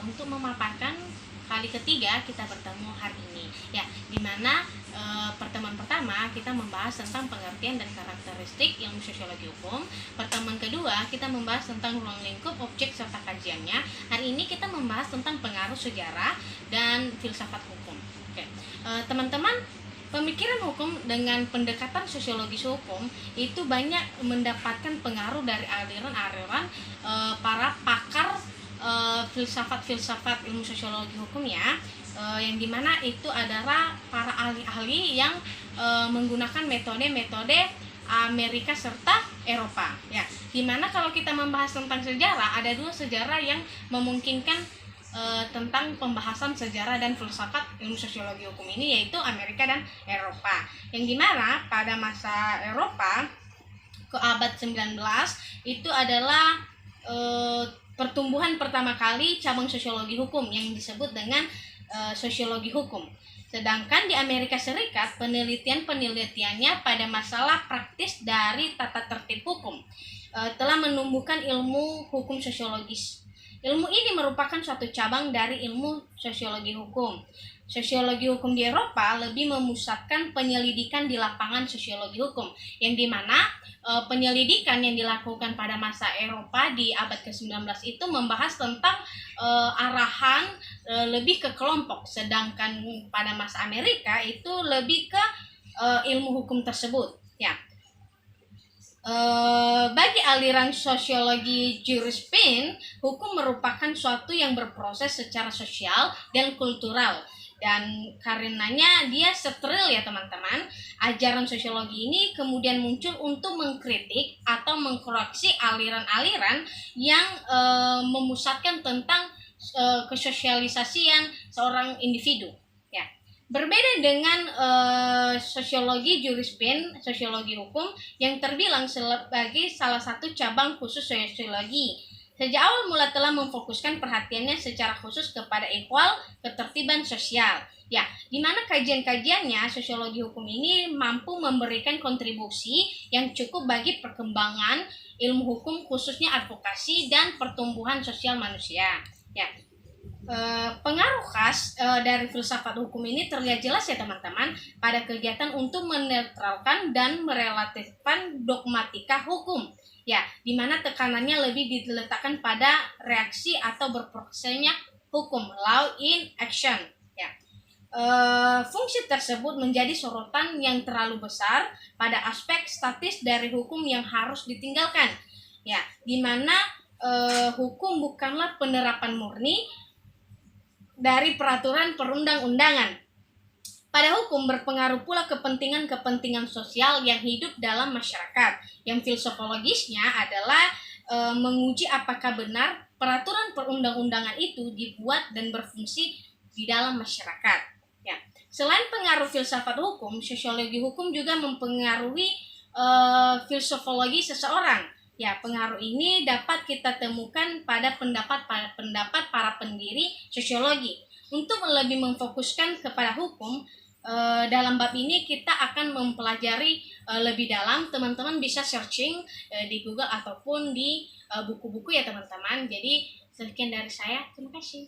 untuk memaparkan kali ketiga kita bertemu hari ini. Ya, dimana pertemuan pertama kita membahas tentang pengertian dan karakteristik ilmu sosiologi hukum. Pertemuan kedua kita membahas tentang ruang lingkup, objek serta kajiannya. Hari ini kita membahas tentang pengaruh sejarah dan filsafat hukum. Oke, teman-teman, pemikiran hukum dengan pendekatan sosiologis hukum itu banyak mendapatkan pengaruh dari aliran-aliran para pakar filsafat ilmu sosiologi hukum ya, yang dimana itu adalah para ahli-ahli yang menggunakan metode-metode Amerika serta Eropa ya. Dimana kalau kita membahas tentang sejarah, ada dua sejarah yang memungkinkan tentang pembahasan sejarah dan filsafat ilmu sosiologi hukum ini, yaitu Amerika dan Eropa. Yang dimana pada masa Eropa ke abad 19 itu adalah pertumbuhan pertama kali cabang sosiologi hukum yang disebut dengan sosiologi hukum. Sedangkan di Amerika Serikat penelitiannya pada masalah praktis dari tata tertib hukum telah menumbuhkan ilmu hukum sosiologis. Ilmu ini merupakan suatu cabang dari ilmu sosiologi hukum. Sosiologi hukum di Eropa lebih memusatkan penyelidikan di lapangan sosiologi hukum, yang dimana penyelidikan yang dilakukan pada masa Eropa di abad ke-19 itu membahas tentang arahan lebih ke kelompok, sedangkan pada masa Amerika itu lebih ke ilmu hukum tersebut ya. Bagi aliran sosiologi jurisprudensi, hukum merupakan suatu yang berproses secara sosial dan kultural, dan karenanya dia steril ya teman-teman. Ajaran sosiologi ini kemudian muncul untuk mengkritik atau mengkoreksi aliran-aliran yang memusatkan tentang kesosialisasian seorang individu. Berbeda dengan sosiologi jurisprudensi, sosiologi hukum yang terbilang sebagai salah satu cabang khusus sosiologi, sejak awal mula telah memfokuskan perhatiannya secara khusus kepada equal ketertiban sosial. Ya, di mana kajian-kajiannya sosiologi hukum ini mampu memberikan kontribusi yang cukup bagi perkembangan ilmu hukum, khususnya advokasi dan pertumbuhan sosial manusia. Ya. Pengaruh khas dari filsafat hukum ini terlihat jelas ya teman-teman pada kegiatan untuk menetralkan dan merelatifkan dogmatika hukum ya, di mana tekanannya lebih diletakkan pada reaksi atau berprosesnya hukum, law in action ya. Fungsi tersebut menjadi sorotan yang terlalu besar pada aspek statis dari hukum yang harus ditinggalkan ya, di mana hukum bukanlah penerapan murni dari peraturan perundang-undangan. Pada hukum berpengaruh pula kepentingan-kepentingan sosial yang hidup dalam masyarakat, yang filosofologisnya adalah menguji apakah benar peraturan perundang-undangan itu dibuat dan berfungsi di dalam masyarakat. Ya. Selain pengaruh filsafat hukum, sosiologi hukum juga mempengaruhi filosofologi seseorang. Ya, pengaruh ini dapat kita temukan pada pendapat para pendiri sosiologi. Untuk lebih memfokuskan kepada hukum, dalam bab ini kita akan mempelajari lebih dalam. Teman-teman bisa searching di Google ataupun di buku-buku ya teman-teman. Jadi sekian dari saya, terima kasih.